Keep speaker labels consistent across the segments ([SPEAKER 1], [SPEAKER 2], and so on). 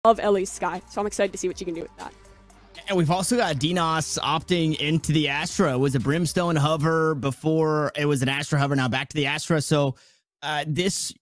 [SPEAKER 1] love Ellie's Sky, so I'm excited to see what she can do with that.
[SPEAKER 2] And we've also got DNOS opting into the Astra. It was a Brimstone hover before it was an Astra hover, now back to the Astra. So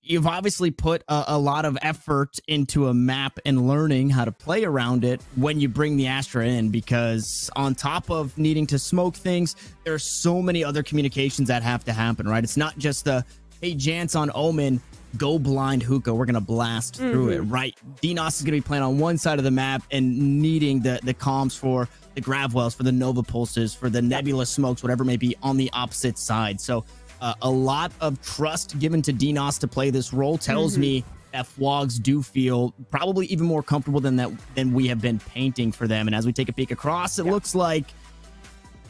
[SPEAKER 2] you've obviously put a lot of effort into a map and learning how to play around it when you bring the Astra in, because on top of needing to smoke things, there are so many other communications that have to happen, right? It's not just the, hey, Jance on Omen, go blind hookah, we're gonna blast through it, right? DNOS is gonna be playing on one side of the map and needing the comms for the Gravwells, for the Nova Pulses, for the Nebula Smokes, whatever it may be on the opposite side. So a lot of trust given to DNOS to play this role tells me that FWOGS do feel probably even more comfortable than we have been painting for them. And as we take a peek across, it looks like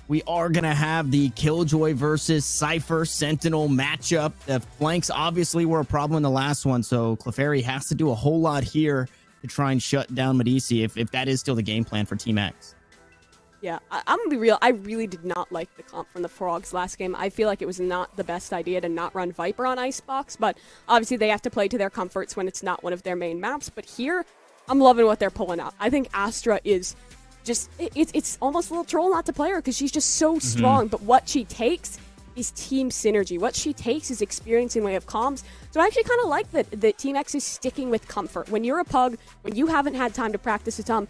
[SPEAKER 2] we are going to have the Killjoy versus Cypher Sentinel matchup. The flanks obviously were a problem in the last one, so Clefairy has to do a whole lot here to try and shut down Medici if that is still the game plan for Team X.
[SPEAKER 1] Yeah, I'm going to be real. I really did not like the comp from the FWOGS last game. I feel like it was not the best idea to not run Viper on Icebox, but obviously they have to play to their comforts when it's not one of their main maps. But here, I'm loving what they're pulling out. I think Astra is just, it's almost a little troll not to play her because she's just so strong. But what she takes is team synergy. What she takes is experience in way of comms. So I actually kind of like that Team X is sticking with comfort. When you're a pug, when you haven't had time to practice a ton,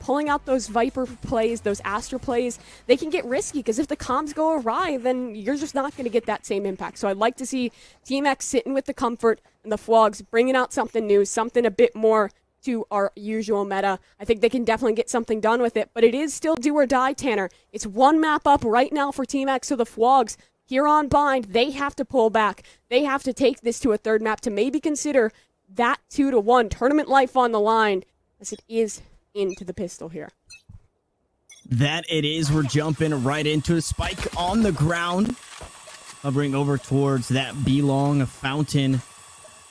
[SPEAKER 1] pulling out those Viper plays, those Astra plays, they can get risky because if the comms go awry, then you're just not going to get that same impact. So I'd like to see Team X sitting with the comfort and the FWOGS bringing out something new, something a bit more to our usual meta. I think they can definitely get something done with it, but it is still do or die, Tanner. It's one map up right now for Team X, so the FWOGS here on Bind, they have to pull back. They have to take this to a third map to maybe consider that 2-1 tournament life on the line, as it is into the pistol here.
[SPEAKER 2] That it is. We're jumping right into a spike on the ground, hovering over towards that B-long fountain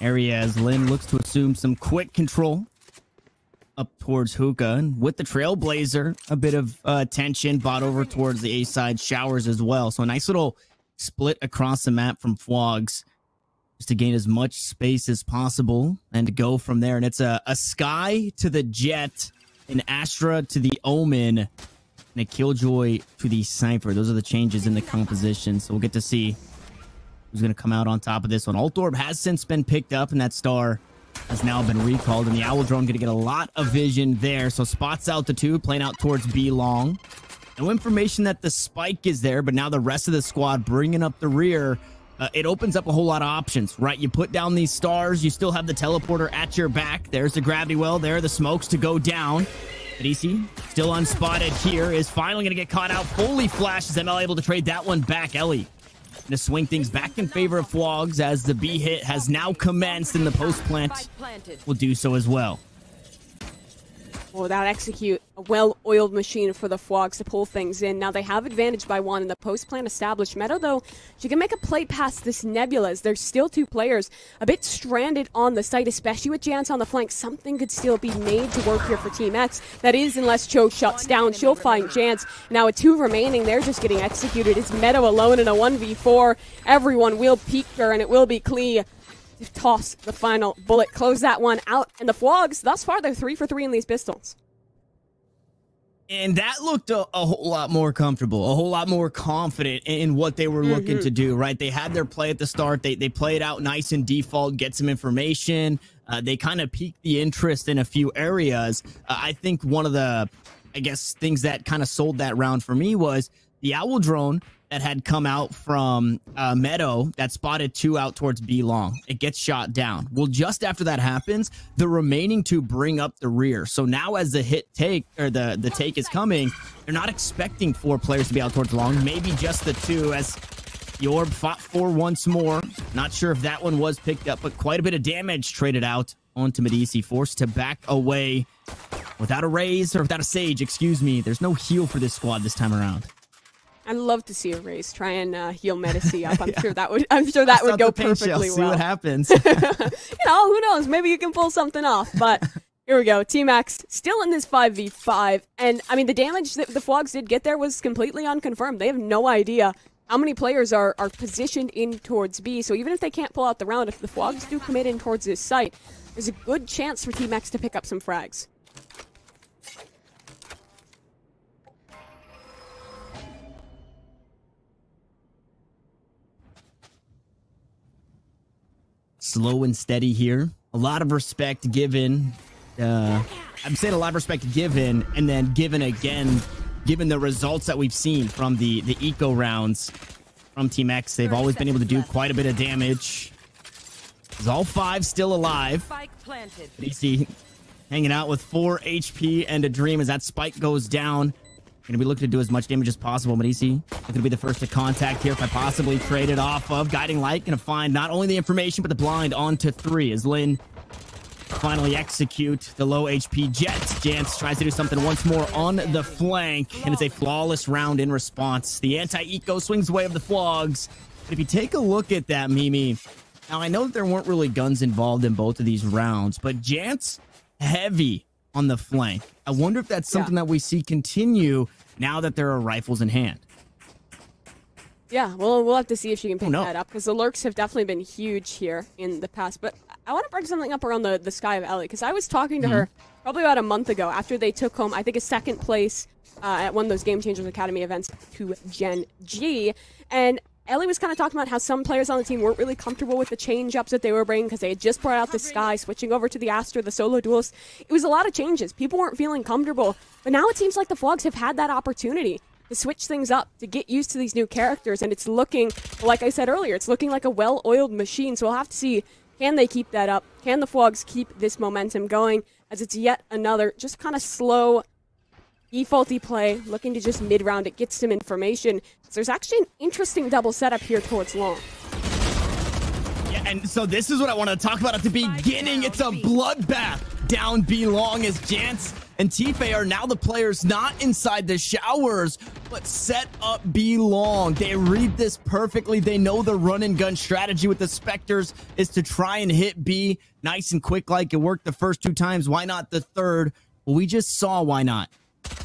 [SPEAKER 2] area as Lynn looks to assume some quick control up towards hookah. And with the Trailblazer, a bit of tension bought over towards the A side, showers as well. So a nice little split across the map from FWOGS just to gain as much space as possible and to go from there. And it's a Sky to the Jet, an Astra to the Omen, and a Killjoy to the Cypher. Those are the changes in the composition. So we'll get to see who's going to come out on top of this one. Alt Orb has since been picked up, and that star has now been recalled. And the Owl Drone going to get a lot of vision there. So spots out the two, playing out towards B long. No information that the spike is there, but now the rest of the squad bringing up the rear. It opens up a whole lot of options, right? You put down these stars, you still have the teleporter at your back. There's the gravity well, there are the smokes to go down. Medici, still unspotted here, is finally going to get caught out. Fully flashes ML, able to trade that one back. Ellie going to swing things back in favor of FWOGS as the B hit has now commenced, and the post plant will do so as well.
[SPEAKER 1] Well, that execute a well-oiled machine for the FWOGS to pull things in. Now they have advantage by one in the post-plant established meta, though. She can make a play past this Nebula as there's still two players a bit stranded on the site, especially with Jance on the flank. Something could still be made to work here for Team X. That is, unless Cho shuts down. She'll find Jance. Now with two remaining, they're just getting executed. It's Meadow alone in a 1v4. Everyone will peek her, and it will be Klee to toss the final bullet, close that one out. And the FWOGS, thus far, they're 3 for 3 in these pistols.
[SPEAKER 2] And that looked a whole lot more comfortable, a whole lot more confident in what they were looking to do, right? They had their play at the start. They played out nice in default, get some information. They kind of piqued the interest in a few areas. I think one of the, things that kind of sold that round for me was the Owl Drone that had come out from Meadow that spotted two out towards B long. It gets shot down. Well, just after that happens, the remaining two bring up the rear. So now as the hit take, or the take is coming, they're not expecting 4 players to be out towards long. Maybe just the 2 as the Orb fought for once more. Not sure if that one was picked up, but quite a bit of damage traded out onto Medici, forced to back away without a raise, or without a Sage, excuse me. There's no heal for this squad this time around.
[SPEAKER 1] I'd love to see a race try and heal Medici up. I'm sure that would go perfectly well.
[SPEAKER 2] See what happens.
[SPEAKER 1] You know, who knows? Maybe you can pull something off. But here we go. Team X still in this 5v5, and I mean the damage that the FWOGS did get there was completely unconfirmed. They have no idea how many players are positioned in towards B. So even if they can't pull out the round, if the FWOGS do commit in towards this site, there's a good chance for Team X to pick up some frags.
[SPEAKER 2] Slow and steady here. A lot of respect given. I'm saying a lot of respect given, and then given again, given the results that we've seen from the eco rounds from Team X. They've always been able to do quite a bit of damage. Is all 5 still alive? DC hanging out with 4 HP and a dream as that spike goes down. Gonna be looking to do as much damage as possible, but EC gonna be the first to contact here if I possibly trade it off of Guiding Light. Gonna find not only the information, but the blind onto 3 as Lynn finally execute the low HP Jet. Jance tries to do something once more on the flank, and it's a flawless round in response. The anti-eco swings away of the FWOGS. But if you take a look at that, Mimi, now I know that there weren't really guns involved in both of these rounds, but Jance heavy on the flank. I wonder if that's something that we see continue now that there are rifles in hand.
[SPEAKER 1] Yeah, well, we'll have to see if she can pick that up, because the lurks have definitely been huge here in the past. But I want to bring something up around the Sky of Ellie, because I was talking to her probably about a month ago after they took home, I think, a 2nd place at one of those Game Changers Academy events to Gen G. And Ellie was kind of talking about how some players on the team weren't really comfortable with the change-ups that they were bringing because they had just brought out the Sky, switching over to the Astra, the solo duelist. It was a lot of changes. People weren't feeling comfortable. But now it seems like the FWOGS have had that opportunity to switch things up, to get used to these new characters. And it's looking, like I said earlier, it's looking like a well-oiled machine. So we'll have to see, can they keep that up? Can the FWOGS keep this momentum going as it's yet another just kind of slow, defaulty play, looking to just mid-round it, get some information. So there's actually an interesting double setup here towards long.
[SPEAKER 2] Yeah, and so this is what I want to talk about at the beginning. It's a bloodbath down B long as Jance and Tife are now the players not inside the showers, but set up B long. They read this perfectly. They know the run and gun strategy with the Spectres is to try and hit B nice and quick like it worked the first 2 times. Why not the third? Well, we just saw why not.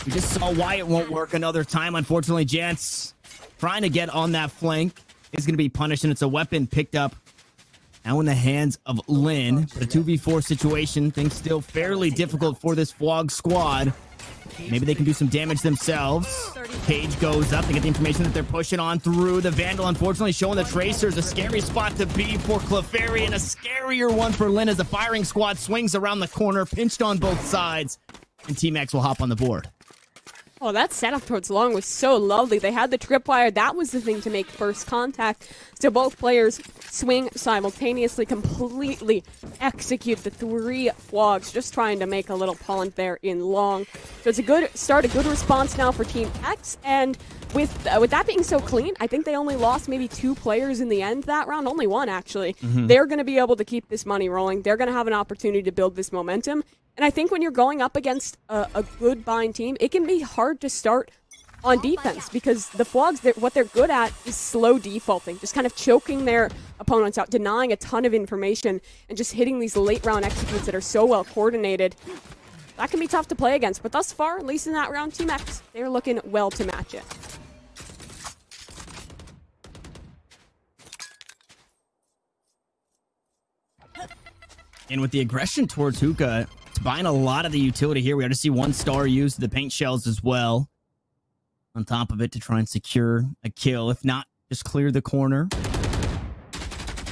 [SPEAKER 2] We just saw why it won't work another time. Unfortunately, Jance trying to get on that flank is going to be punished, and it's a weapon picked up now in the hands of Lynn. But a 2v4 situation, things still fairly difficult for this FWOG squad. Maybe they can do some damage themselves. Cage goes up to get the information that they're pushing on through. The Vandal, unfortunately, showing the Tracers a scary spot to be for Clefairy, and a scarier one for Lynn as the firing squad swings around the corner, pinched on both sides. And Team X will hop on the board.
[SPEAKER 1] Oh, that setup towards long was so lovely. They had the tripwire. That was the thing to make first contact. So both players swing simultaneously, completely execute the 3 FWOGS, just trying to make a little punt there in long. So it's a good start, a good response now for Team X. And with that being so clean, I think they only lost maybe 2 players in the end that round. Only 1, actually. They're going to be able to keep this money rolling. They're going to have an opportunity to build this momentum. And I think when you're going up against a good bind team, it can be hard to start on defense because the FWOGS, what they're good at is slow defaulting, just kind of choking their opponents out, denying a ton of information, and just hitting these late round executes that are so well coordinated. That can be tough to play against, but thus far, at least in that round, Team X, they're looking well to match it.
[SPEAKER 2] And with the aggression towards Hookah, it's buying a lot of the utility here. We have to see 1 star used, the paint shells as well. On top of it to try and secure a kill. If not, just clear the corner.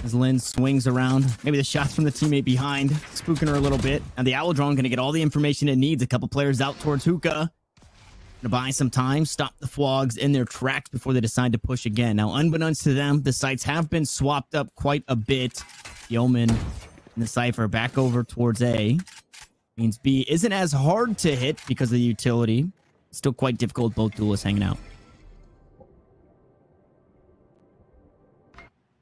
[SPEAKER 2] As Lynn swings around. Maybe the shots from the teammate behind, spooking her a little bit. And the Owl Drone going to get all the information it needs. A couple players out towards Hookah. To buy some time, stop the FWOGS in their tracks before they decide to push again. Now, unbeknownst to them, the sites have been swapped up quite a bit. Yeoman and the Cypher back over towards A. Means B isn't as hard to hit because of the utility. Still quite difficult, both duelists hanging out.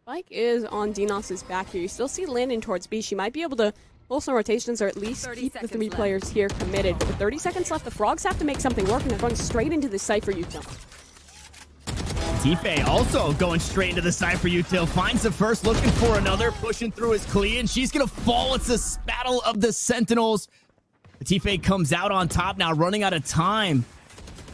[SPEAKER 1] Spike is on Dinos's back here. You still see Landon towards B. She might be able to pull some rotations or at least keep the 3 players here committed. But with 30 seconds left, the FROGS have to make something work, and they're going straight into the Cypher util.
[SPEAKER 2] Tife also going straight into the Cypher util. Finds the first, looking for another, pushing through his Klee, and she's going to fall. It's the battle of the Sentinels. Tife comes out on top now, running out of time.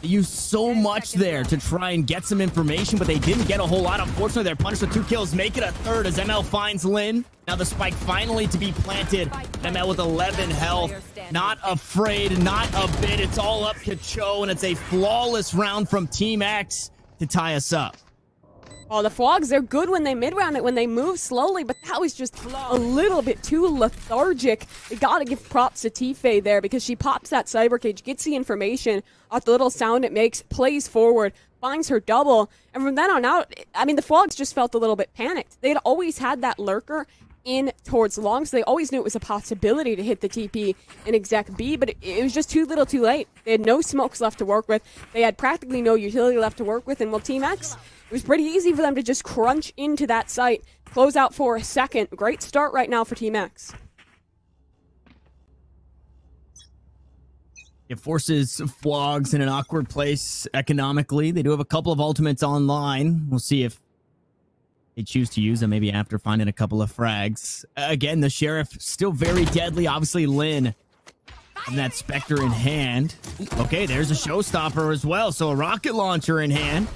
[SPEAKER 2] They used so much there to try and get some information, but they didn't get a whole lot. Unfortunately, they're punished with 2 kills. Make it a third as ML finds Lin. Now the spike finally to be planted. ML with 11 health. Not afraid, not a bit. It's all up to Cho, and it's a flawless round from Team X to tie us up.
[SPEAKER 1] Oh, the FWOGS, they're good when they mid-round it, when they move slowly, but that was just a little bit too lethargic. You gotta give props to T-Fei there because she pops that cyber cage, gets the information off the little sound it makes, plays forward, finds her double, and from then on out, I mean, the FWOGS just felt a little bit panicked. They'd always had that lurker in towards long, so they always knew it was a possibility to hit the TP in exec B, but it was just too little too late. They had no smokes left to work with. They had practically no utility left to work with, and well, Team X, it was pretty easy for them to just crunch into that site, close out for a second. Great start right now for Team X.
[SPEAKER 2] It forces FWOGS in an awkward place economically. They do have a couple of ultimates online. We'll see if they choose to use them maybe after finding a couple of frags. Again, the Sheriff still very deadly. Obviously, Lin and that Spectre in hand. Okay, there's a showstopper as well. So a rocket launcher in hand.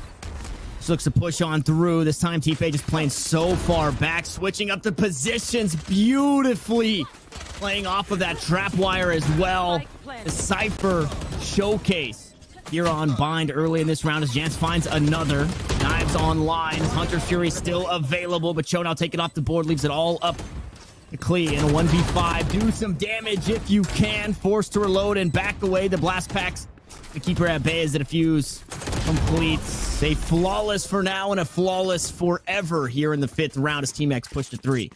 [SPEAKER 2] Just looks to push on through. This time, T-Fei just playing so far back, switching up the positions beautifully. Playing off of that trap wire as well. The Cypher showcase here on Bind early in this round as Jance finds another. Knives online. Hunter Fury still available, but Cho now taking off the board, leaves it all up to Klee in a 1v5. Do some damage if you can. Forced to reload and back away. The blast packs to keep her at bay as the defuse completes. A flawless for now and a flawless forever here in the 5th round as Team X pushed to 3.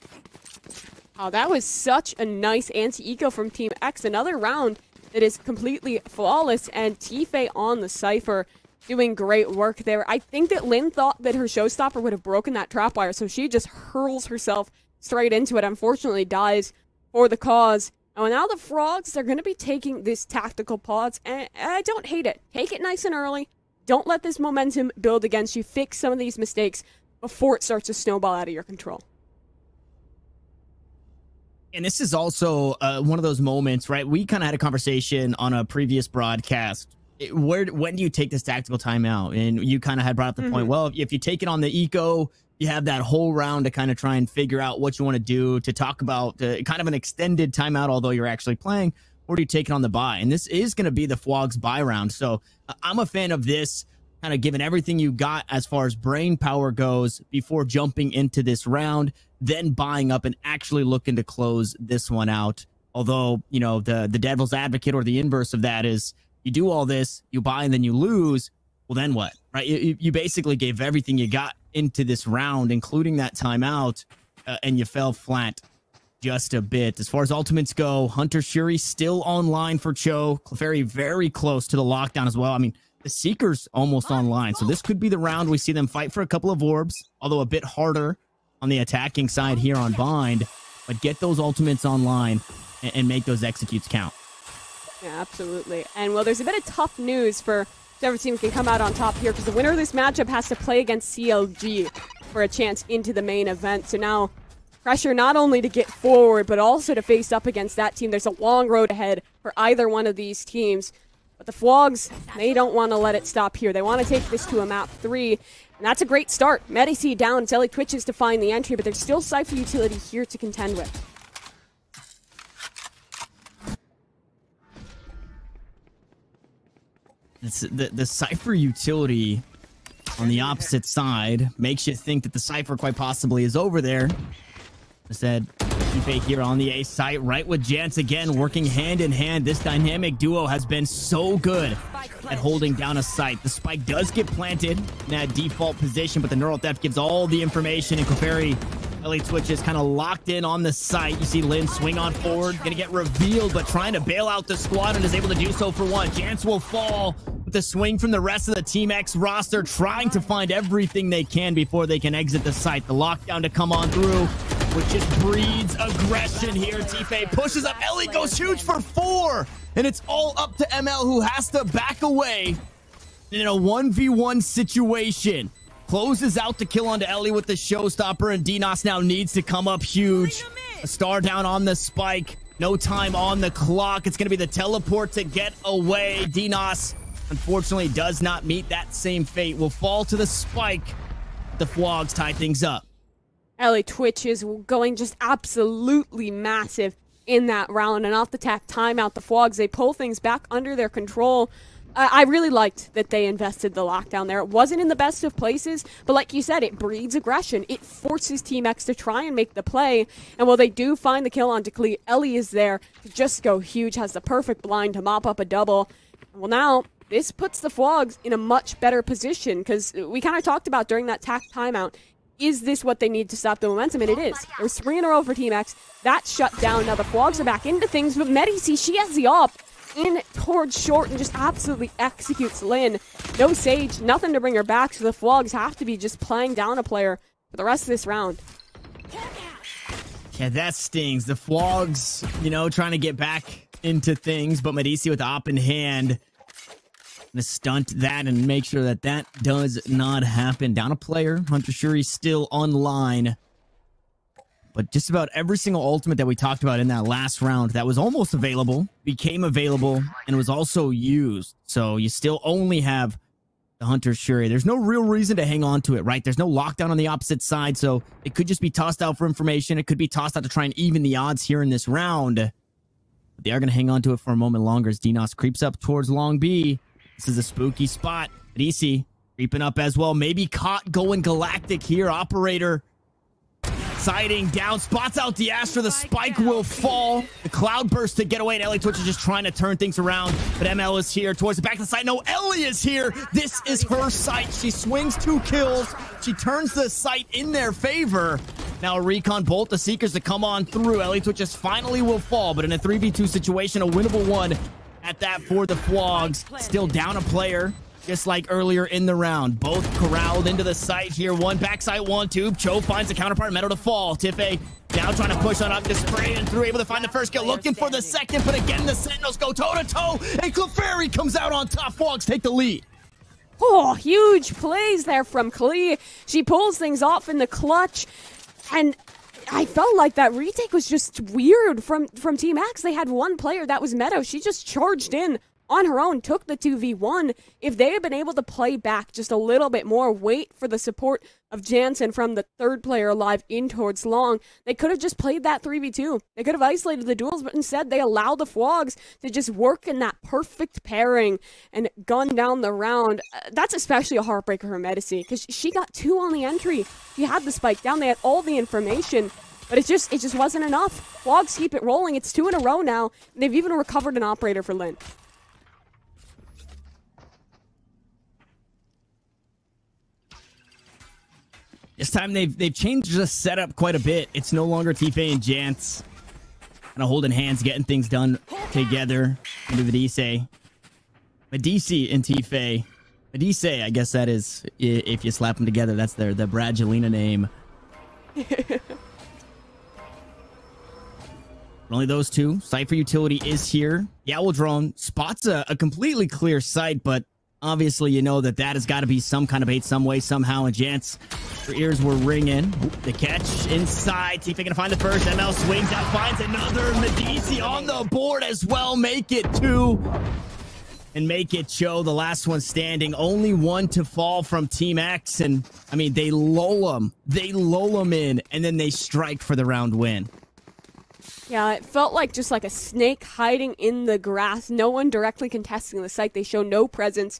[SPEAKER 1] Oh, that was such a nice anti-eco from Team X. Another round that is completely flawless, and T-Fei on the Cypher doing great work there. I think that Lin thought that her showstopper would have broken that trapwire, so she just hurls herself straight into it. Unfortunately, dies for the cause. And now the FWOGS, they're going to be taking this tactical pause, and I don't hate it. Take it nice and early. Don't let this momentum build against you. Fix some of these mistakes before it starts to snowball out of your control.
[SPEAKER 2] And this is also one of those moments, right? We kind of had a conversation on a previous broadcast. When do you take this tactical timeout? And you kind of had brought up the point, well, if you take it on the eco, you have that whole round to kind of try and figure out what you want to do, to talk about kind of an extended timeout, although you're actually playing, or do you take it on the buy? And this is going to be the FWOGS buy round. So I'm a fan of this, kind of giving everything you got as far as brain power goes before jumping into this round, then buying up and actually looking to close this one out. Although, you know, the devil's advocate or the inverse of that is you do all this, you buy and then you lose. Well, then what, right? You basically gave everything you got into this round, including that timeout, and you fell flat just a bit. As far as ultimates go, Hunter Shuri still online for Cho. Clefairy very close to the lockdown as well. I mean, the Seeker's almost online, so this could be the round we see them fight for a couple of orbs, although a bit harder on the attacking side here on Bind. But get those ultimates online and make those executes count.
[SPEAKER 1] Yeah, absolutely. And, well, there's a bit of tough news for whichever team can come out on top here, because the winner of this matchup has to play against CLG for a chance into the main event. So now pressure not only to get forward, but also to face up against that team. There's a long road ahead for either one of these teams. But the FWOGS, they don't want to let it stop here. They want to take this to a map 3, and that's a great start. Medici down, Zelly twitches to find the entry, but there's still Cypher utility here to contend with.
[SPEAKER 2] It's the Cypher utility on the opposite side makes you think that the Cypher quite possibly is over there. Instead, T-Fei here on the A site, right with Jance again, working hand in hand. This dynamic duo has been so good at holding down a site. The spike does get planted in that default position, but the neural theft gives all the information, and Clefairy Ellie Twitch is kind of locked in on the site. You see Lin swing on forward, gonna get revealed, but trying to bail out the squad and is able to do so for one. Jance will fall with the swing from the rest of the Team X roster, trying to find everything they can before they can exit the site. The lockdown to come on through, which just breeds aggression here. T-Fei pushes up. Ellie goes huge for 4, and it's all up to ML, who has to back away in a 1v1 situation. Closes out the kill onto Ellie with the showstopper, and Dinos now needs to come up huge. A star down on the spike. No time on the clock. It's going to be the teleport to get away. Dinos unfortunately does not meet that same fate. Will fall to the spike. The FWOGS tie things up.
[SPEAKER 1] LA Twitch is going just absolutely massive in that round, and off the tack timeout, the FWOGS, they pull things back under their control. I really liked that they invested the lockdown there. It wasn't in the best of places, but like you said, it breeds aggression. It forces Team X to try and make the play, and while they do find the kill on Klee, Ellie is there to just go huge, has the perfect blind to mop up a double. Well, now, this puts the FWOGS in a much better position, because we kind of talked about during that tack timeout, is this what they need to stop the momentum? And it is. There's 3 in a row for Team X. That's shut down. Now the FWOGS are back into things, but Medici, she has the op in towards short and just absolutely executes Lynn. No Sage, nothing to bring her back, so the FWOGS have to be just playing down a player for the rest of this round.
[SPEAKER 2] Yeah, that stings. The FWOGS, you know, trying to get back into things, but Medici with the op in hand. Gonna stunt that and make sure that that does not happen. Down a player. Hunter Shuri still online. But just about every single ultimate that we talked about in that last round that was almost available, became available, and was also used. So you still only have the Hunter Shuri. There's no real reason to hang on to it, right? There's no lockdown on the opposite side, so it could just be tossed out for information. It could be tossed out to try and even the odds here in this round. But they are going to hang on to it for a moment longer as Dinos creeps up towards Long B. This is a spooky spot. DC creeping up as well. Maybe caught going galactic here. Operator sighting down. Spots out the Astra. The spike will fall. The cloud burst to get away. And LA Twitch is just trying to turn things around. But ML is here towards the back of the site. No, Ellie is here. This is her site. She swings 2 kills. She turns the site in their favor. Now a recon bolt the Seekers to come on through. LA Twitch just finally will fall. But in a 3v2 situation, a winnable one at that for the FWOGS. Still down a player, just like earlier in the round. Both corralled into the site here. One backside, one tube. Cho finds the counterpart, Meadow to fall. Tiffy now trying to push on up to spray and through, able to find the first kill, looking for the second, but again the Sentinels go toe-to-toe, and Clefairy comes out on top. FWOGS take the lead.
[SPEAKER 1] Oh, huge plays there from Klee. She pulls things off in the clutch, and I felt like that retake was just weird from Team X. They had one player, that was Meadow. She just charged in on her own, took the 2v1. If they had been able to play back just a little bit more, wait for the support of Jansen from the third player alive in towards Long, they could have just played that 3v2. They could have isolated the duels, but instead they allowed the FWOGS to just work in that perfect pairing and gun down the round. That's especially a heartbreaker for Medici, because she got 2 on the entry. She had the spike down, they had all the information, but it just wasn't enough. FWOGS keep it rolling. It's 2 in a row now, and they've even recovered an operator for Lynn.
[SPEAKER 2] This time they've changed the setup quite a bit. It's no longer Tife and Jance kind of holding hands, getting things done together. Into Medici and Tife. Medici, I guess that is, if you slap them together, that's the Bradgelina name. Only those 2. Cypher utility is here. Yowl drone spots a completely clear sight, but obviously you know that has got to be some kind of bait, some way, somehow. And Jance, her ears were ringing. The catch inside. Tifa gonna find the first. ML swings out, finds another. Medici on the board as well. Make it 2. And make it Cho, the last one standing. Only one to fall from Team X. And I mean, they lull them. They lull them in, and then they strike for the round win.
[SPEAKER 1] Yeah, it felt like just like a snake hiding in the grass. No one directly contesting the site. They show no presence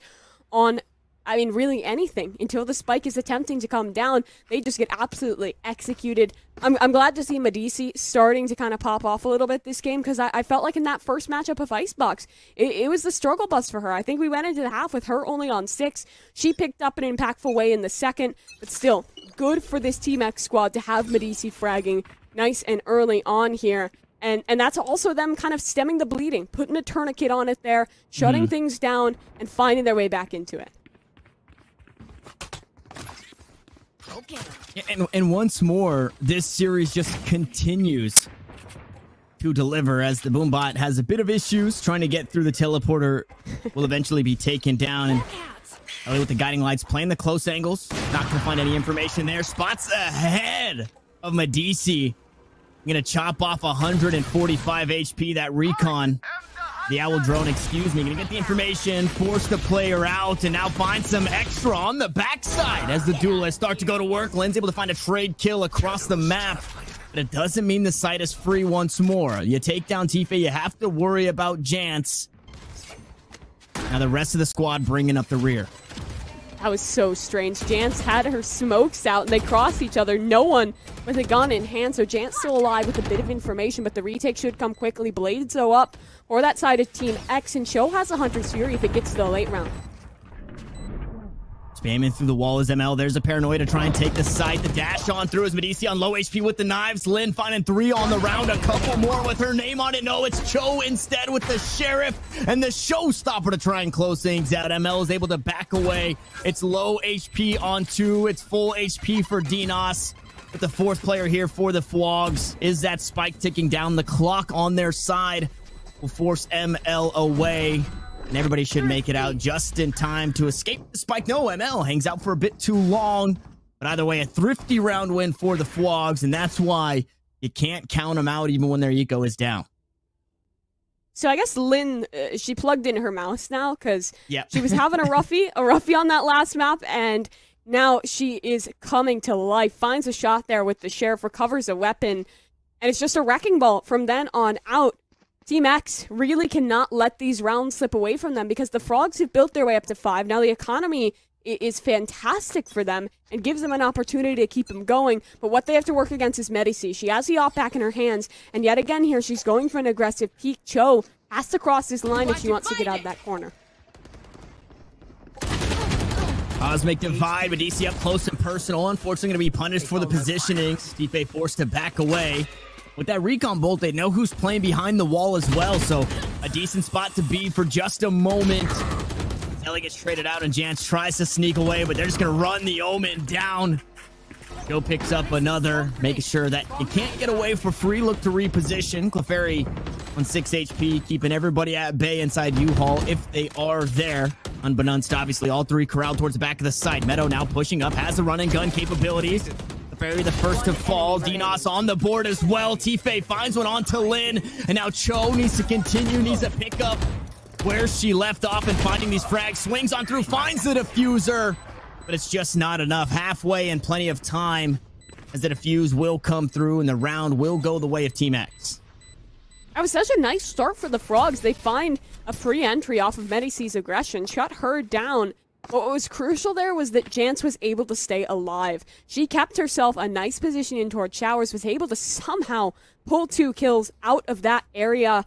[SPEAKER 1] on, I mean, really anything. Until the spike is attempting to come down, they just get absolutely executed. I'm glad to see Medici starting to kind of pop off a little bit this game, because I felt like in that first matchup of Icebox, it was the struggle bus for her. I think we went into the half with her only on 6. She picked up an impactful way in the second, but still, good for this Team X squad to have Medici fragging nice and early on here. And that's also them kind of stemming the bleeding, putting a tourniquet on it there, shutting things down, and finding their way back into it.
[SPEAKER 2] Okay. And once more, this series just continues to deliver as the Boombot has a bit of issues trying to get through. The teleporter will eventually be taken down. And Ellie with the guiding lights playing the close angles. Not going to find any information there. Spots ahead of Medici. Gonna chop off 145 HP. That recon The Owl drone, excuse me, gonna get the information, force the player out, and now find some extra on the backside as the duelists start to go to work. Lynn's able to find a trade kill across the map, but it doesn't mean the site is free once more. You take down Tifa, you have to worry about Jance. Now the rest of the squad bringing up the rear.
[SPEAKER 1] That was so strange. Jance had her smokes out, and they crossed each other. No one with a gun in hand, so Jance still alive with a bit of information, but the retake should come quickly. Bladezzo up for that side of Team X, and Cho has a Hunter's Fury if it gets to the late round.
[SPEAKER 2] Spamming through the wall is ML. There's a Paranoia to try and take the site. The dash on through is Medici on low HP with the knives. Lynn finding 3 on the round. A couple more with her name on it. No, it's Cho instead with the Sheriff and the showstopper to try and close things out. ML is able to back away. It's low HP on 2. It's full HP for Dinos. But the 4th player here for the FWOGS is that spike ticking down. The clock on their side will force ML away. And everybody should make it out just in time to escape the spike. No, ML hangs out for a bit too long. But either way, a thrifty round win for the FWOGS, and that's why you can't count them out even when their eco is down.
[SPEAKER 1] So I guess Lynn, she plugged in her mouse now because
[SPEAKER 2] Yep.
[SPEAKER 1] she was having a roughie on that last map, and now she is coming to life. Finds a shot there with the Sheriff, recovers a weapon, and it's just a wrecking ball from then on out. Team X really cannot let these rounds slip away from them because the FWOGS have built their way up to 5. Now the economy is fantastic for them and gives them an opportunity to keep them going. But what they have to work against is Medici. She has the op back in her hands. And yet again here, she's going for an aggressive peek. Cho has to cross this line if she wants to get out of that corner.
[SPEAKER 2] Cosmic Divide, Medici up close and personal. Unfortunately, going to be punished for the positioning. Stipe forced to back away. With that recon bolt, they know who's playing behind the wall as well, so a decent spot to be for just a moment. Ellie gets traded out, and Jance tries to sneak away, but they're just going to run the Omen down. Joe picks up another, making sure that you can't get away for free. Look to reposition. Clefairy on 6 HP, keeping everybody at bay inside U-Haul if they are there. Unbeknownst, obviously, all 3 corralled towards the back of the site. Meadow now pushing up, has the run and gun capabilities. Barry the first to fall. Dinos on the board as well. Tife finds one onto Lynn. And now Cho needs to continue, needs to pick up where she left off and finding these frags. Swings on through, finds the diffuser. But it's just not enough. Halfway and plenty of time as the diffuse will come through and the round will go the way of Team X.
[SPEAKER 1] That was such a nice start for the FWOGS. They find a free entry off of Medici's aggression, shut her down. But what was crucial there was that Jance was able to stay alive. She kept herself a nice position in towards showers, was able to somehow pull 2 kills out of that area.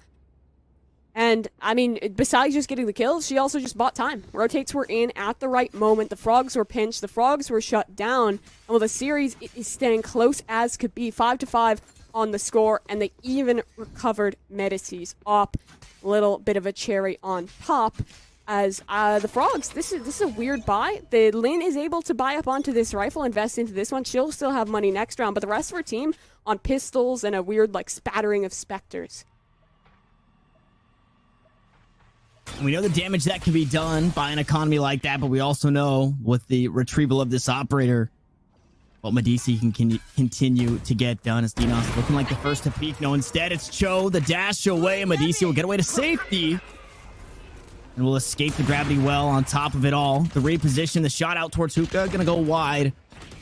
[SPEAKER 1] And, I mean, besides just getting the kills, she also just bought time. Rotates were in at the right moment. The FWOGS were pinched. The FWOGS were shut down. And while the series is staying close as could be, 5-5 on the score, and they even recovered Medici's op. Little bit of a cherry on top. As the FWOGS, this is a weird buy. The Lynn is able to buy up onto this rifle, invest into this one. She'll still have money next round, but the rest of her team on pistols and a weird like spattering of specters.
[SPEAKER 2] We know the damage that can be done by an economy like that, but we also know with the retrieval of this operator, what Medici can continue to get done. As Dinos looking like the first to peek. No, instead it's Cho, the dash away, and Medici will get away to safety. And will escape the gravity well on top of it all. The reposition, the shot out towards Hookah, gonna go wide.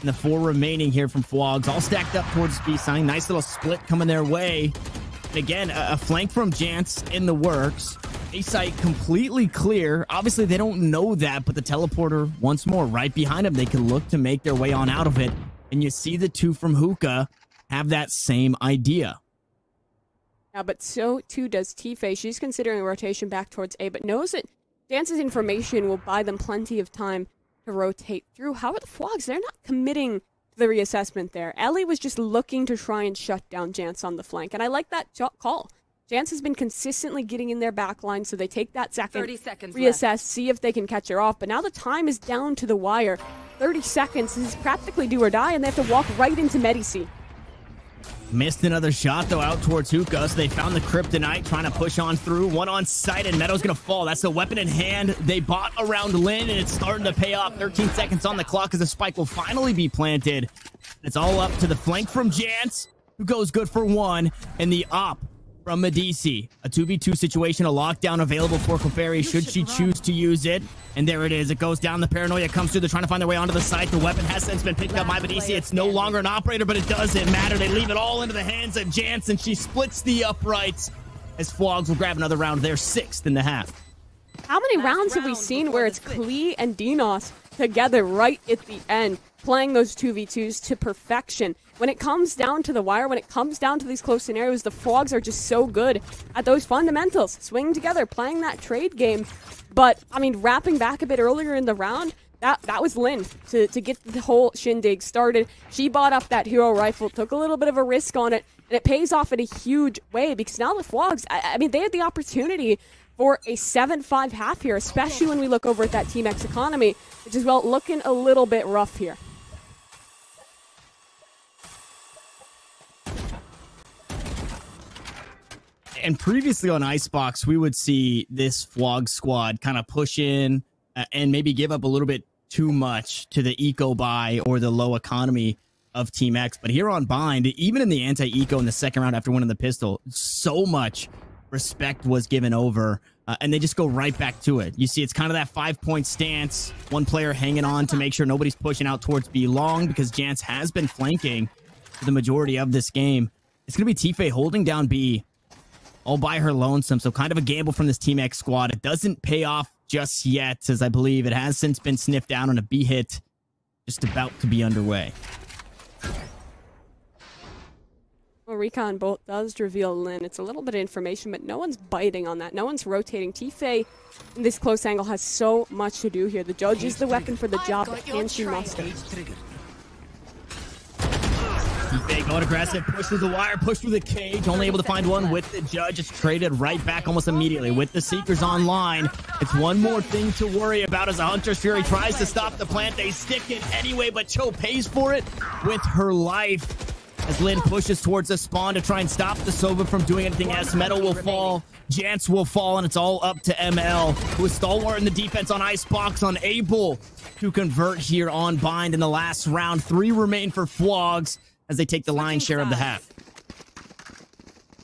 [SPEAKER 2] And the 4 remaining here from FWOGS, all stacked up towards B-Sign. Nice little split coming their way. And again, a flank from Jance in the works. A-site completely clear. Obviously, they don't know that, but the teleporter, once more, right behind them. They can look to make their way on out of it. And you see the 2 from Hookah have that same idea.
[SPEAKER 1] Yeah, but so too does Tife. She's considering a rotation back towards A, but knows that Dance's information will buy them plenty of time to rotate through. However, the FWOGS, they're not committing to the reassessment there. Ellie was just looking to try and shut down Jance on the flank, and I like that call. Jance has been consistently getting in their back line, so they take that second,
[SPEAKER 3] 30 seconds
[SPEAKER 1] reassess,
[SPEAKER 3] left.
[SPEAKER 1] see if they can catch her off. But now the time is down to the wire. 30 seconds is practically do or die, and they have to walk right into Medici.
[SPEAKER 2] Missed another shot, though, out towards Hookah. So they found the Kryptonite, trying to push on through. One on site, and Meadow's going to fall. That's the weapon in hand they bought around Lynn, and it's starting to pay off. 13 seconds on the clock as the spike will finally be planted. It's all up to the flank from Jance, who goes good for 1, and the op from Medici. A 2v2 situation, a lockdown available for Clefairy should she choose to use it. And there it is. It goes down. The paranoia comes through. They're trying to find their way onto the site. The weapon has since been picked up by Medici. It's no longer an operator, but it doesn't matter. They leave it all into the hands of Jansen. She splits the uprights as FWOGS will grab another round. They're 6th in the half.
[SPEAKER 1] How many rounds have we seen where it's Klee and Dinos together right at the end, playing those 2v2s to perfection? When it comes down to the wire, when it comes down to these close scenarios, the FWOGS are just so good at those fundamentals, swinging together, playing that trade game. But, I mean, wrapping back a bit earlier in the round, that was Lynn to get the whole shindig started. She bought up that hero rifle, took a little bit of a risk on it, and it pays off in a huge way because now the FWOGS, I mean, they had the opportunity for a 7-5 half here, especially when we look over at that Team X economy, which is, well, looking a little bit rough here.
[SPEAKER 2] And previously on Icebox, we would see this FWOGS squad kind of push in and maybe give up a little bit too much to the eco buy or the low economy of Team X. But here on Bind, even in the anti-eco in the second round after winning the pistol, so much respect was given over, and they just go right back to it. You see, it's kind of that 5-point stance, one player hanging on to make sure nobody's pushing out towards B long because Jance has been flanking for the majority of this game. It's going to be Tife holding down B all by her lonesome, so kind of a gamble from this Team X squad. It doesn't pay off just yet, as I believe it has since been sniffed down on a B hit just about to be underway.
[SPEAKER 1] Well, Recon Bolt does reveal Lynn. It's a little bit of information, but no one's biting on that. No one's rotating. Tife in this close angle has so much to do here. The judge is the weapon for the job, but can she muster?
[SPEAKER 2] Tife going aggressive, push through the wire, push through the cage, only able to find one with the judge. It's traded right back almost immediately with the Seekers online. It's one more thing to worry about as a Hunter's Fury tries to stop the plant. They stick it anyway, but Cho pays for it with her life. As Lynn pushes towards the spawn to try and stop the Sova from doing anything, as Metal will fall, Jance will fall, and it's all up to ML, who is stalwart in the defense on Icebox, unable to convert here on Bind in the last round. 3 remain for FWOGS as they take the lion's share of the half.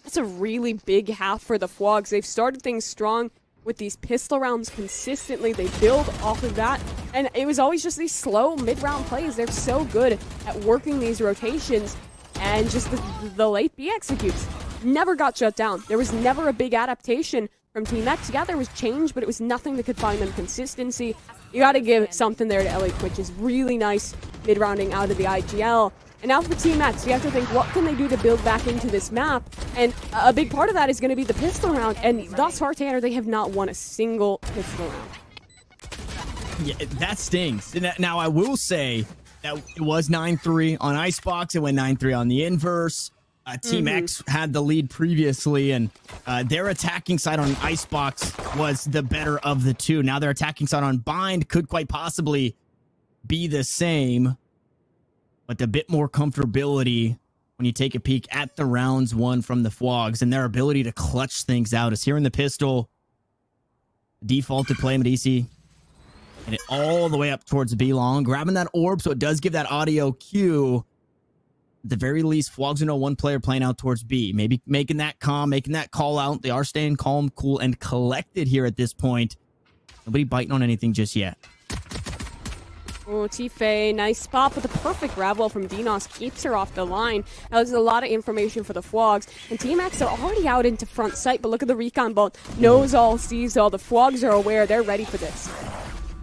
[SPEAKER 1] That's a really big half for the FWOGS. They've started things strong with these pistol rounds consistently. They build off of that, and it was always just these slow mid-round plays. They're so good at working these rotations, and just the late B executes never got shut down. There was never a big adaptation from Team X. Yeah, there was change, but it was nothing that could find them consistency. You got to give something there to LA Twitch. Is really nice mid-rounding out of the IGL. And now for Team X, you have to think, what can they do to build back into this map? And a big part of that is going to be the pistol round. And thus far, Tanner, they have not won a single pistol round.
[SPEAKER 2] Yeah, that stings. Now, I will say that it was 9-3 on Icebox. It went 9-3 on the inverse. Team X had the lead previously, and their attacking side on Icebox was the better of the two. Now their attacking side on Bind could quite possibly be the same, but a bit more comfortability when you take a peek at the rounds won from the FWOGS and their ability to clutch things out. Is here in the pistol, defaulted play Medici, and it all the way up towards B long, grabbing that orb, so it does give that audio cue. At the very least, FWOGS know one player playing out towards B, maybe making that calm, making that call out. They are staying calm, cool, and collected here at this point. Nobody biting on anything just yet.
[SPEAKER 1] Oh, Tife, nice spot, but the perfect grab wall from Dinos keeps her off the line. Now, there's a lot of information for the FWOGS, and Team X are already out into front sight, but look at the recon bolt. Knows all, sees all. The FWOGS are aware. They're ready for this.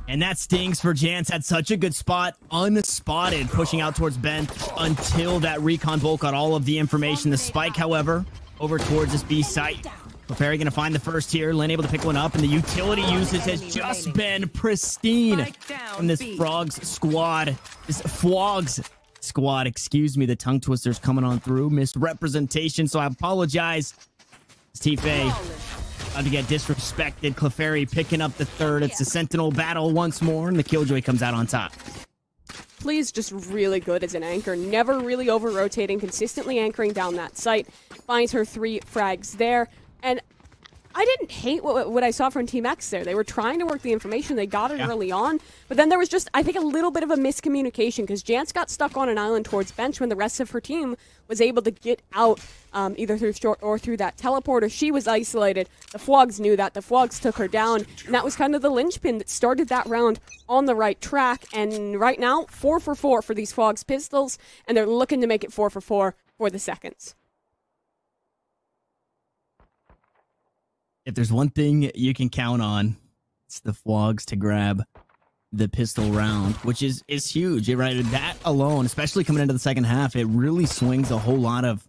[SPEAKER 2] And that stings for Jance. Had such a good spot, unspotted, pushing out towards Ben until that recon bolt got all of the information. The spike, however, over towards this B site. Clefairy going to find the first here. Lynn able to pick one up, and the utility usage has just been pristine from this FWOGS squad. This FWOGS squad, excuse me. The tongue twister's coming on through. Misrepresentation, so I apologize. Tife about to get disrespected. Clefairy picking up the third. It's a Sentinel battle once more, and the Killjoy comes out on top.
[SPEAKER 1] Please, just really good as an anchor. Never really over-rotating, consistently anchoring down that site. Finds her 3 frags there. And I didn't hate what I saw from Team X there. They were trying to work the information. They got it early on. But then there was just, I think, a little bit of a miscommunication because Jance got stuck on an island towards bench when the rest of her team was able to get out either through short or through that teleporter. She was isolated. The FWOGS knew that. The FWOGS took her down. And that was kind of the linchpin that started that round on the right track. And right now, 4 for 4 for these FWOGS pistols. And they're looking to make it 4 for 4 for the seconds.
[SPEAKER 2] If there's one thing you can count on, it's the FWOGS to grab the pistol round, which is huge, right? That alone, especially coming into the second half, it really swings a whole lot of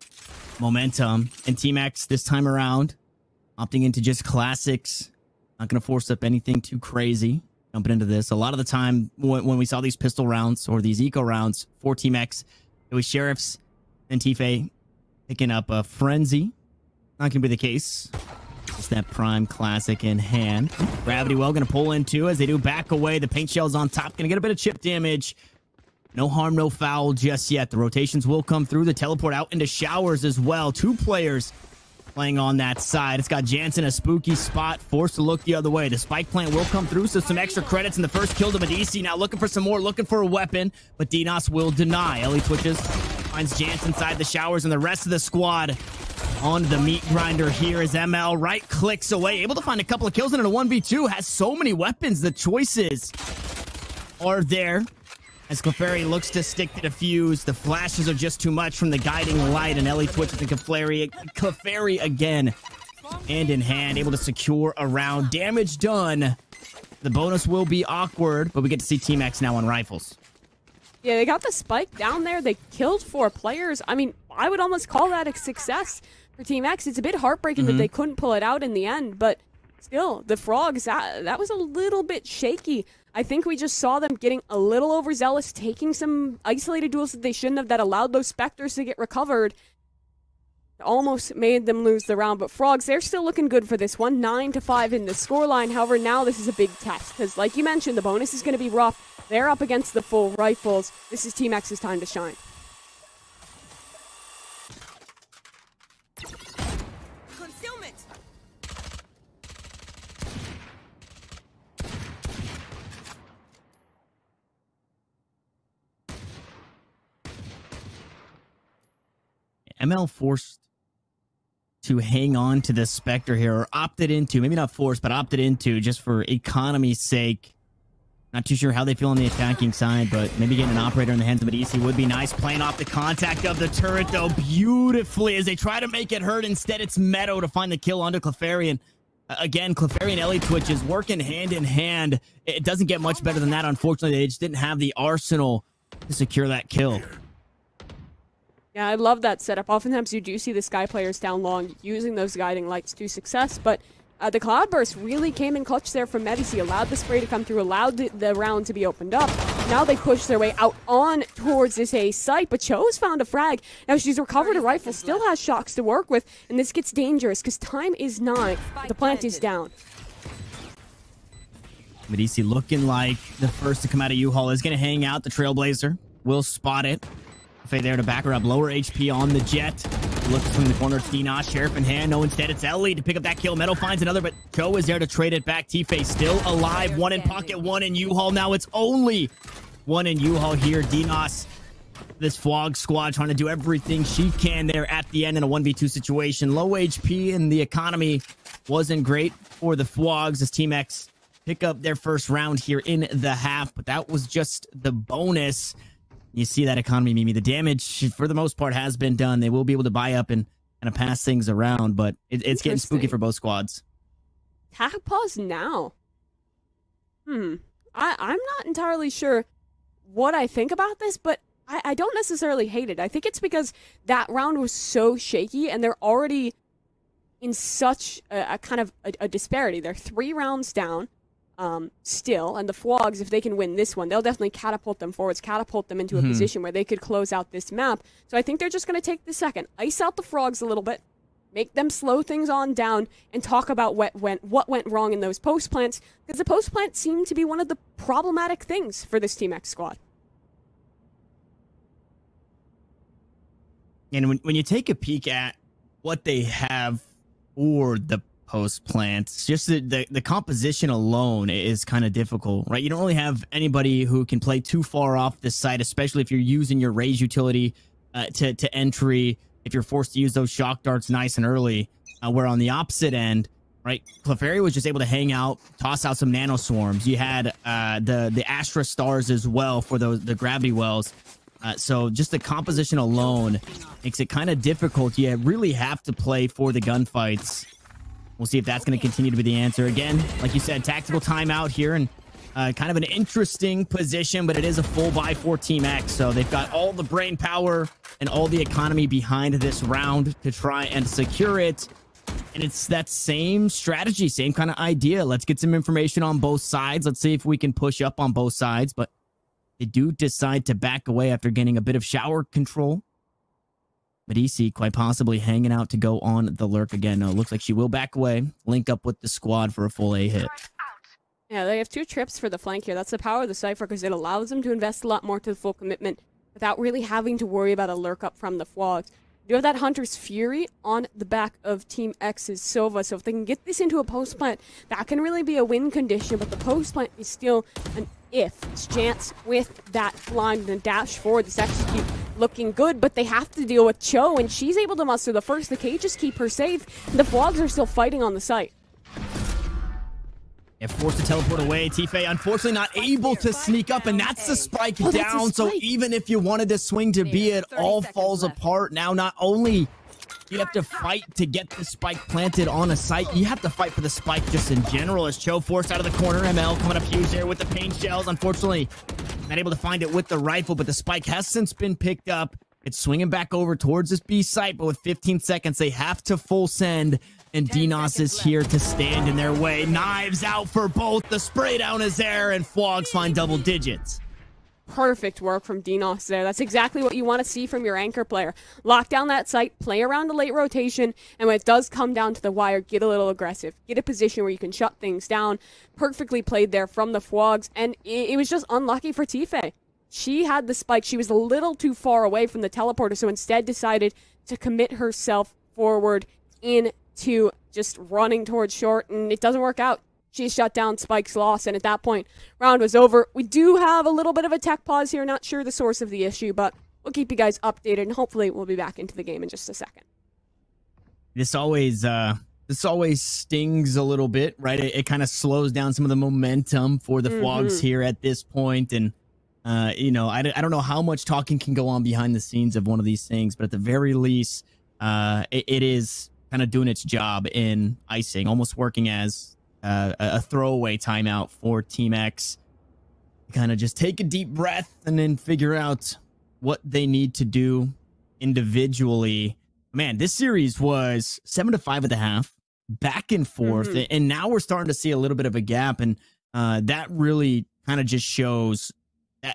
[SPEAKER 2] momentum. And Team X this time around, opting into just classics, not going to force up anything too crazy. Jumping into this, a lot of the time when we saw these pistol rounds or these eco rounds for Team X, it was Sheriffs and Tifa picking up a Frenzy. Not going to be the case. Just that prime classic in hand. Gravity Well going to pull in too as they do back away. The paint shell's on top. Going to get a bit of chip damage. No harm, no foul just yet. The rotations will come through. The teleport out into showers as well. 2 players playing on that side. It's got Jansen a spooky spot, forced to look the other way. The spike plant will come through, so some extra credits in the first kill to Medici. Now looking for some more, looking for a weapon, but Dinos will deny. Ellie twitches, finds Jansen inside the showers, and the rest of the squad on the meat grinder here as ML right clicks away, able to find a couple of kills in a 1v2, has so many weapons. The choices are there as Clefairy looks to stick to the fuse. The flashes are just too much from the guiding light, and Ellie twitches and Clefairy again, hand in hand, able to secure a round. Damage done. The bonus will be awkward, but we get to see Team X now on rifles.
[SPEAKER 1] Yeah, they got the spike down there. They killed 4 players. I mean, I would almost call that a success for Team X. It's a bit heartbreaking that they couldn't pull it out in the end, but still, the FWOGS, that was a little bit shaky. I think we just saw them getting a little overzealous, taking some isolated duels that they shouldn't have, that allowed those Spectres to get recovered. Almost made them lose the round, but FWOGS, they're still looking good for this one. 9-5 in the scoreline. However, now this is a big test, because like you mentioned, the bonus is going to be rough. They're up against the full rifles. This is Team X's time to shine.
[SPEAKER 3] Concealment.
[SPEAKER 2] ML forced to hang on to the Spectre here, or opted into, maybe not forced, but opted into just for economy's sake. Not too sure how they feel on the attacking side, but maybe getting an operator in the hands of Medici would be nice. Playing off the contact of the turret, though, beautifully as they try to make it hurt. Instead, it's Meadow to find the kill onto Clefairy. And again, Clefairy and Ellie twitches working hand in hand. It doesn't get much better than that, unfortunately. They just didn't have the arsenal to secure that kill.
[SPEAKER 1] Yeah, I love that setup. Oftentimes you do see the Sky players down long using those guiding lights to success, but the Cloudburst really came in clutch there from Medici, allowed the spray to come through, allowed the round to be opened up. Now they push their way out on towards this A site, but Cho's found a frag. Now she's recovered a rifle, still has shocks to work with, and this gets dangerous because time is 9. The plant is down.
[SPEAKER 2] Medici looking like the first to come out of U-Haul is going to hang out. The Trailblazer will spot it. Faye there to back her up. Lower HP on the Jet. Looks between the corner. It's Dinos, Sheriff in hand. No, instead it's Ellie to pick up that kill. Meadow finds another, but Cho is there to trade it back. T-Face still alive. 1 in pocket, 1 in U-Haul. Now it's only 1 in U-Haul here. Dinos, this FWOGS squad trying to do everything she can there at the end in a 1v2 situation. Low HP and the economy wasn't great for the FWOGS as Team X pick up their first round here in the half, but that was just the bonus. You see that economy, Mimi. The damage, for the most part, has been done. They will be able to buy up and kind of pass things around, but it's getting spooky for both squads.
[SPEAKER 1] Attack pause now. I'm not entirely sure what I think about this, but I don't necessarily hate it. I think it's because that round was so shaky, and they're already in such a kind of a disparity. They're 3 rounds down. Still, and the FWOGS, if they can win this one, they'll definitely catapult them forwards, catapult them into a position where they could close out this map. So I think they're just going to take the second, ice out the FWOGS a little bit, make them slow things on down, and talk about what went wrong in those post plants, because the post plants seem to be one of the problematic things for this Team X squad.
[SPEAKER 2] And when you take a peek at what they have or the post plants. Just the composition alone is kind of difficult, right? You don't really have anybody who can play too far off this site, especially if you're using your Raze utility to entry, if you're forced to use those shock darts nice and early, where on the opposite end, right, Clefairy was just able to hang out, toss out some nano swarms. You had the Astra stars as well for the gravity wells. So just the composition alone makes it kind of difficult. You really have to play for the gunfights. We'll see if that's going to continue to be the answer. Again, like you said, tactical timeout here, and kind of an interesting position, but it is a full buy for Team X. So they've got all the brain power and all the economy behind this round to try and secure it. And it's that same strategy, same kind of idea. Let's get some information on both sides. Let's see if we can push up on both sides. But they do decide to back away after getting a bit of shower control. But EC quite possibly hanging out to go on the lurk again. No, it looks like she will back away, link up with the squad for a full A hit.
[SPEAKER 1] Yeah, they have 2 trips for the flank here. That's the power of the Cypher, because it allows them to invest a lot more to the full commitment without really having to worry about a lurk up from the FWOGS. You have that Hunter's Fury on the back of Team X's Sova, so if they can get this into a post plant, that can really be a win condition, but the post plant is still an if. Chance with that blind and dash forward. This actually keep looking good, but they have to deal with Cho, and she's able to muster the first. The cages keep her safe, and the FWOGS are still fighting on the site.
[SPEAKER 2] Yeah, forced to teleport away. Tife, unfortunately, not able to sneak up, and that's the spike down. So even if you wanted to swing to B, it all falls apart. Now, not only you have to fight to get the spike planted on a site, you have to fight for the spike just in general. As Cho forced out of the corner, ML coming up huge there with the pain shells. Unfortunately, not able to find it with the rifle, but the spike has since been picked up. It's swinging back over towards this B site, but with 15 seconds, they have to full send. And DNOS is here to stand in their way. Knives out for both. The spray down is there, and FWOGS find double digits.
[SPEAKER 1] Perfect work from DNOS there. That's exactly what you want to see from your anchor player. Lock down that site, play around the late rotation, and when it does come down to the wire, get a little aggressive. Get a position where you can shut things down. Perfectly played there from the FWOGS, and it was just unlucky for Tife. She had the spike. She was a little too far away from the teleporter, so instead decided to commit herself forward into just running towards short, and it doesn't work out. She's shut down, Spike's lost, and at that point, round was over. We do have a little bit of a tech pause here, not sure the source of the issue, but we'll keep you guys updated, and hopefully we'll be back into the game in just a second.
[SPEAKER 2] This always stings a little bit, right? It kind of slows down some of the momentum for the FWOGS here at this point, and you know, I don't know how much talking can go on behind the scenes of one of these things, but at the very least, it is kind of doing its job in icing, almost working as a throwaway timeout for Team X. Kind of just take a deep breath and then figure out what they need to do individually. Man, this series was 7-5 at the half, back and forth, and now we're starting to see a little bit of a gap, and that really kind of just shows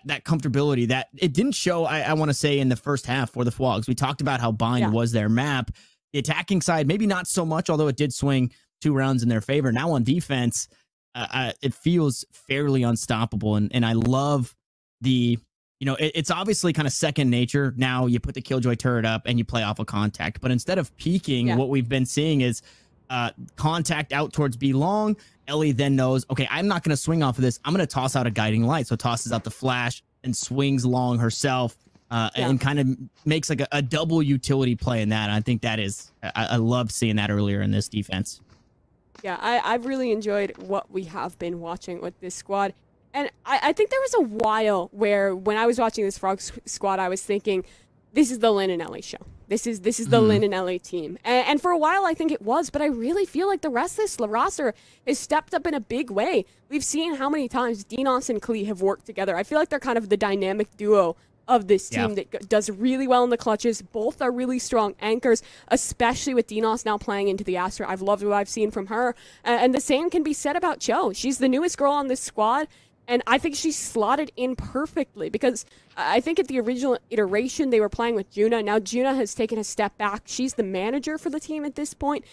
[SPEAKER 2] that comfortability that it didn't show, I want to say, in the first half for the FWOGS. We talked about how bind was their map. The attacking side, maybe not so much, although it did swing 2 rounds in their favor. Now on defense, it feels fairly unstoppable. And I love the, you know, it's obviously kind of second nature. Now you put the Killjoy turret up and you play off of contact. But instead of peeking, what we've been seeing is contact out towards B long. Ellie then knows, okay, I'm not going to swing off of this. I'm going to toss out a guiding light. So tosses out the flash and swings long herself. And kind of makes like a double utility play in that. And I think that is, I love seeing that earlier in this defense.
[SPEAKER 1] Yeah, I've really enjoyed what we have been watching with this squad. And I think there was a while where when I was watching this FWOGS squad, I was thinking, this is the Lynn and Ellie show. This is the Lynn and Ellie team. And for a while, I think it was, but I really feel like the rest of this roster has stepped up in a big way. We've seen how many times DNOS and Klee have worked together. I feel like they're kind of the dynamic duo of this team that does really well in the clutches. Both are really strong anchors, especially with DNOS now playing into the Astra. I've loved what I've seen from her. And the same can be said about Cho. She's the newest girl on this squad, and I think she's slotted in perfectly because I think at the original iteration, they were playing with Juna. Now Juna has taken a step back. She's the manager for the team at this point,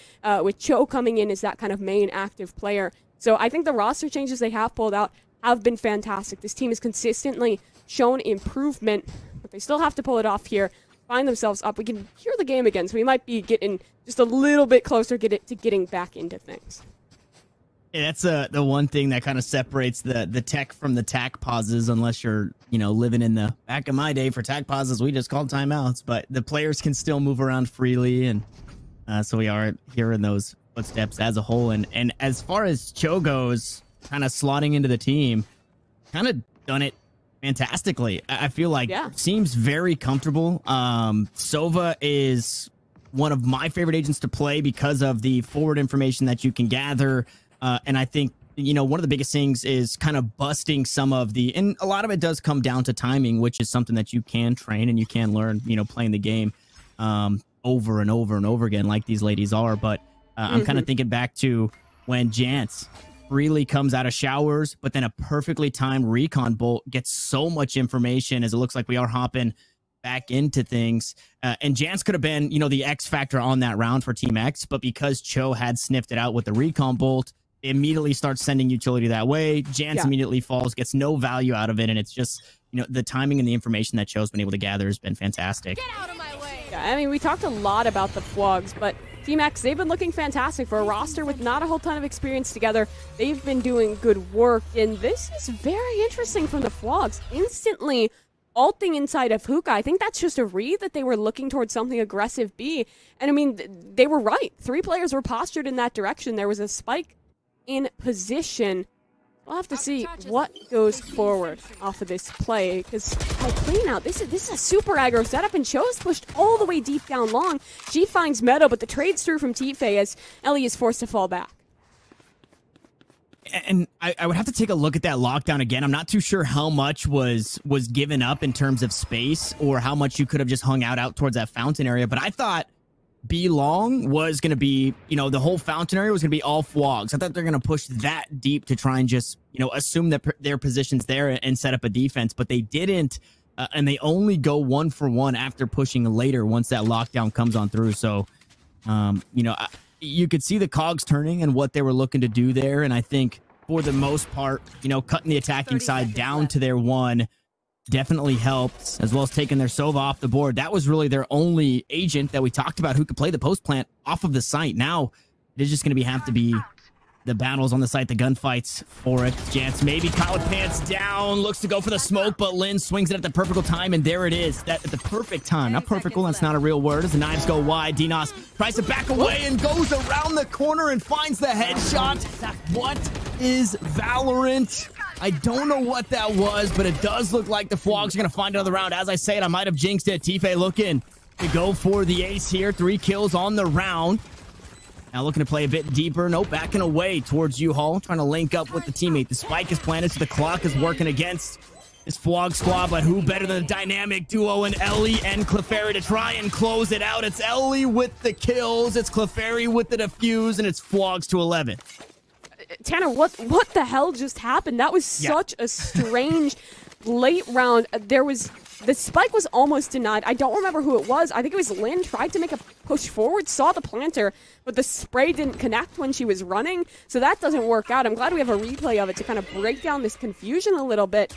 [SPEAKER 1] with Cho coming in as that kind of main active player. So I think the roster changes they have pulled out have been fantastic. This team has consistently shown improvement, but they still have to pull it off here. find themselves up, we can hear the game again, so we might be getting just a little bit closer to getting back into things.
[SPEAKER 2] Yeah, that's the one thing that kind of separates the tech from the tack pauses, unless you're, you know, living in the back of my day. For tack pauses, we just called timeouts, but the players can still move around freely, and so we are hearing those footsteps as a whole. And as far as Cho goes, kind of slotting into the team, kind of done it fantastically. I feel like seems very comfortable. Sova is one of my favorite agents to play because of the forward information that you can gather. And I think, you know, one of the biggest things is kind of busting some of the, and a lot of it does come down to timing, which is something that you can train and you can learn, you know, playing the game over and over and over again, like these ladies are. But I'm kind of thinking back to when Jance freely comes out of showers, but then a perfectly timed recon bolt gets so much information, as it looks like we are hopping back into things. And Jance could have been, you know, the X factor on that round for Team X, but because Cho had sniffed it out with the recon bolt, it immediately starts sending utility that way. Jance immediately falls, gets no value out of it, and it's just, you know, the timing and the information that Cho's been able to gather has been fantastic.
[SPEAKER 3] Get out of my way.
[SPEAKER 1] Yeah, I mean, we talked a lot about the FWOGS, but Team X, they've been looking fantastic for a roster with not a whole ton of experience together. They've been doing good work, and this is very interesting from the FWOGS. Instantly ulting inside of Hookah. I think that's just a read that they were looking towards something aggressive B. And I mean, they were right. 3 players were postured in that direction. There was a spike in position. We'll have to see what goes forward off of this play, because clean out. This is a super aggro setup, and Cho's pushed all the way deep down long. She finds Meadow, but the trade's through from Tife as Ellie is forced to fall back.
[SPEAKER 2] And I would have to take a look at that lockdown again. I'm not too sure how much was given up in terms of space, or how much you could have just hung out towards that fountain area. But I thought B long was going to be, you know, the whole fountain area was going to be all FWOGS. I thought they're going to push that deep to try and just, you know, assume that their position's there and set up a defense, but they didn't. And they only go 1 for 1 after pushing later once that lockdown comes on through. So, you know, you could see the cogs turning and what they were looking to do there. And I think for the most part, you know, cutting the attacking side down to their 1 definitely helped, as well as taking their Sova off the board. That was really their only agent that we talked about who could play the post plant off of the site. Now it is just going to have to be the battles on the site, the gunfights for it. Jance maybe caught with pants down, looks to go for the smoke, but Lynn swings it at the perfect time, and there it is. That at the perfect time. Not perfect, that's not a real word, as the knives go wide. Dinos tries to back away and goes around the corner and finds the headshot. What is Valorant? I don't know what that was, but it does look like the FWOGS are going to find another round. As I say it, I might have jinxed it. Tife looking to go for the ace here. 3 kills on the round. Now looking to play a bit deeper. No, backing away towards U-Haul, trying to link up with the teammate. The spike is planted, so the clock is working against this FWOGS squad, but who better than the dynamic duo in Ellie and Clefairy to try and close it out? It's Ellie with the kills, it's Clefairy with the defuse, and it's FWOGS to 11.
[SPEAKER 1] Tanner, what the hell just happened? That was such a strange late round. The spike was almost denied. I don't remember who it was. I think it was Lynn. Tried to make a push forward, saw the planter, but the spray didn't connect when she was running, so that doesn't work out. I'm glad we have a replay of it to kind of break down this confusion a little bit.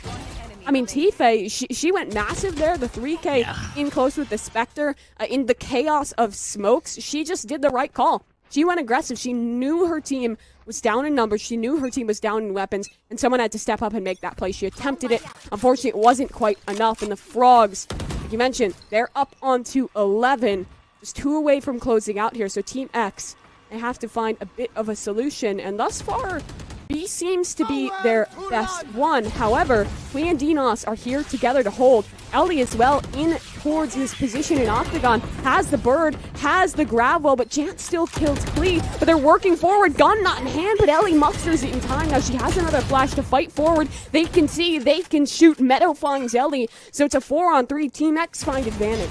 [SPEAKER 1] I mean, Tife, she went massive there, the 3K in close with the Spectre. In the chaos of smokes, she just did the right call. She went aggressive. She knew her team was down in numbers. She knew her team was down in weapons, and someone had to step up and make that play. She attempted it. Unfortunately, it wasn't quite enough, and the FWOGS, like you mentioned, they're up onto 11. Just 2 away from closing out here, so Team X, they have to find a bit of a solution, and thus far, B seems to be their best one. However, Klee and Dinos are here together to hold. Ellie as well in towards his position in Octagon. Has the bird, has the grab well, but Jance still kills Klee. But they're working forward, gun not in hand, but Ellie musters it in time. Now she has another flash to fight forward. They can see, they can shoot. Meadow finds Ellie. So it's a 4-on-3. Team X find advantage.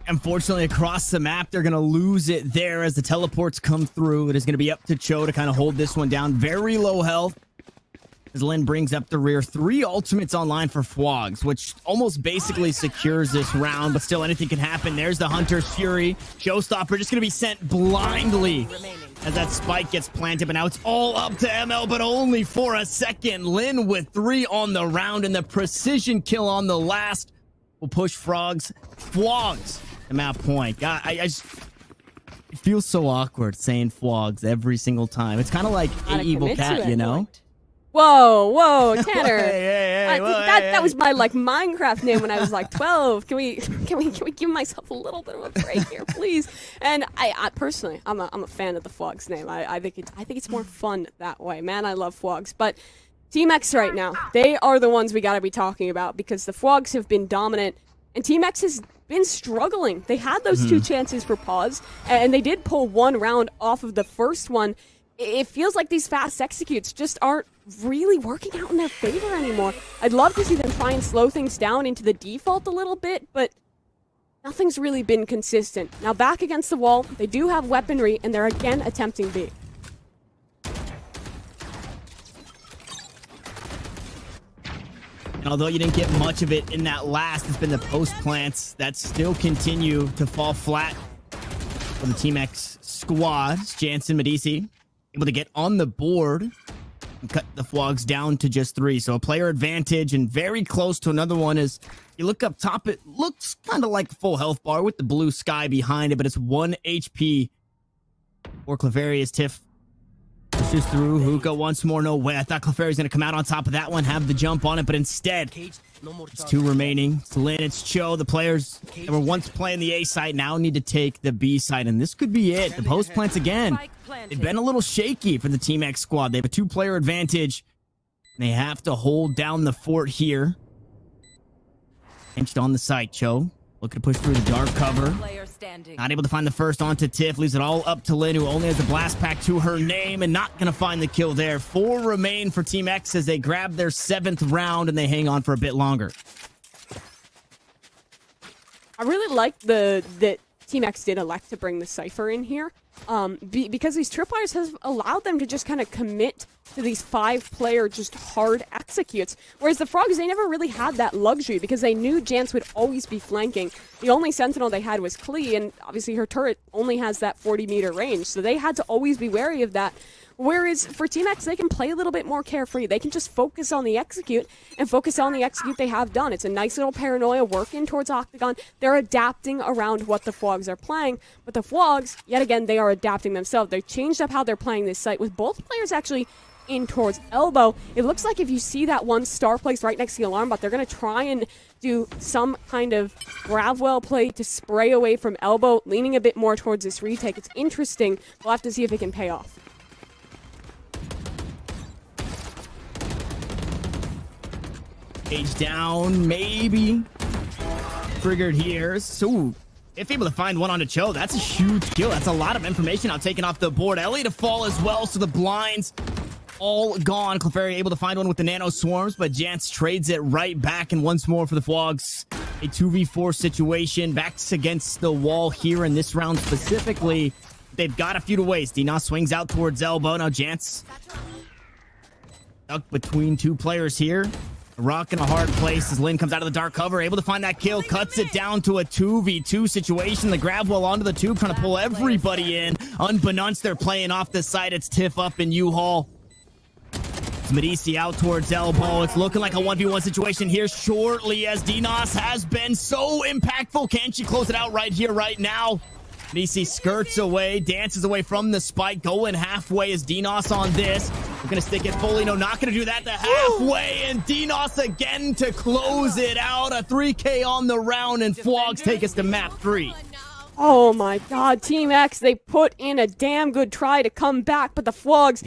[SPEAKER 2] Unfortunately, across the map, they're going to lose it there as the teleports come through. It is going to be up to Cho to kind of hold this one down. Very low health as Lynn brings up the rear. 3 ultimates online for FWOGS, which almost basically secures this round, but still anything can happen. There's the Hunter's Fury. Showstopper just going to be sent blindly as that spike gets planted, but now it's all up to ML, but only for a second. Lynn with 3 on the round and the precision kill on the last will push FWOGS to map point. God, it feels so awkward saying FWOGS every single time. It's kind of like a evil cat, you know?
[SPEAKER 1] Whoa, Tanner.
[SPEAKER 2] Hey,
[SPEAKER 1] that was my like Minecraft name when I was like 12. Can we give myself a little bit of a break here, please? And I personally, I'm a fan of the FWOGS name. I think it's more fun that way. Man, I love FWOGS. But Team X right now, they are the ones we got to be talking about because the FWOGS have been dominant and Team X has been struggling. They had those 2 chances for pause and they did pull 1 round off of the first one. It feels like these fast executes just aren't really working out in their favor anymore. I'd love to see them try and slow things down into the default a little bit, but nothing's really been consistent. Now back against the wall, they do have weaponry, and they're again attempting B.
[SPEAKER 2] And although you didn't get much of it in that last, it's been the post plants that still continue to fall flat for the Team X squad. Jansen, Medici able to get on the board and cut the FWOGS down to just 3. So a player advantage and very close to another one. As you look up top, it looks kind of like a full health bar with the blue sky behind it, but it's 1 HP for Clefairy. Tiff pushes through. Hookah once more. No way. I thought Clefairy's going to come out on top of that one, have the jump on it, but instead it's 2 remaining. It's Lin, it's Cho. The players that were once playing the A side now need to take the B side, and this could be it. The post plants again. They've been a little shaky for the Team X squad. They have a 2-player advantage. They have to hold down the fort here. Pinched on the site, Cho. Looking to push through the dark cover. Not able to find the first onto Tiff. Leaves it all up to Lin, who only has a blast pack to her name and not going to find the kill there. 4 remain for Team X as they grab their 7th round and they hang on for a bit longer.
[SPEAKER 1] I really like that Team X did elect to bring the Cypher in here. Because these tripwires have allowed them to just kind of commit to these 5-player just hard executes. Whereas the FWOGS, they never really had that luxury because they knew Jance would always be flanking. The only sentinel they had was Klee, and obviously her turret only has that 40-meter range, so they had to always be wary of that. Whereas for Team X, they can play a little bit more carefree. They can just focus on the execute and focus on the execute they have done. It's a nice little paranoia working towards Octagon. They're adapting around what the FWOGS are playing. But the FWOGS, yet again, they are adapting themselves. They've changed up how they're playing this site with both players actually in towards elbow. It looks like if you see that one star placed right next to the alarm bot, they're going to try and do some kind of Gravwell play to spray away from elbow, leaning a bit more towards this retake. It's interesting. We'll have to see if it can pay off.
[SPEAKER 2] Page down, maybe. Triggered here. So, if able to find one on the Cho, that's a huge kill. That's a lot of information now taken off the board. Ellie to fall as well, so the blinds all gone. Clefairy able to find one with the nano swarms, but Jance trades it right back, and once more for the FWOGS. A 2v4 situation. Backs against the wall here in this round specifically. They've got a few to waste. Dinas swings out towards elbow. Now Jance stuck between 2 players here. A rock in a hard place as Lin comes out of the dark cover, able to find that kill, cuts it down to a 2v2 situation. The grab well onto the tube, trying to pull everybody in. Unbeknownst, they're playing off the side. It's Tiff up in U-Haul. It's Medici out towards elbow. It's looking like a 1v1 situation here shortly as Dinas has been so impactful. Can she close it out right here, right now? Medici skirts away, dances away from the spike, going halfway as Dinas on this. We're going to stick it fully. No, not going to do that. The halfway, and Dinas again to close it out. A 3K on the round, and FWOGS take us to map 3.
[SPEAKER 1] Oh my god, Team X, they put in a damn good try to come back, but the FWOGS,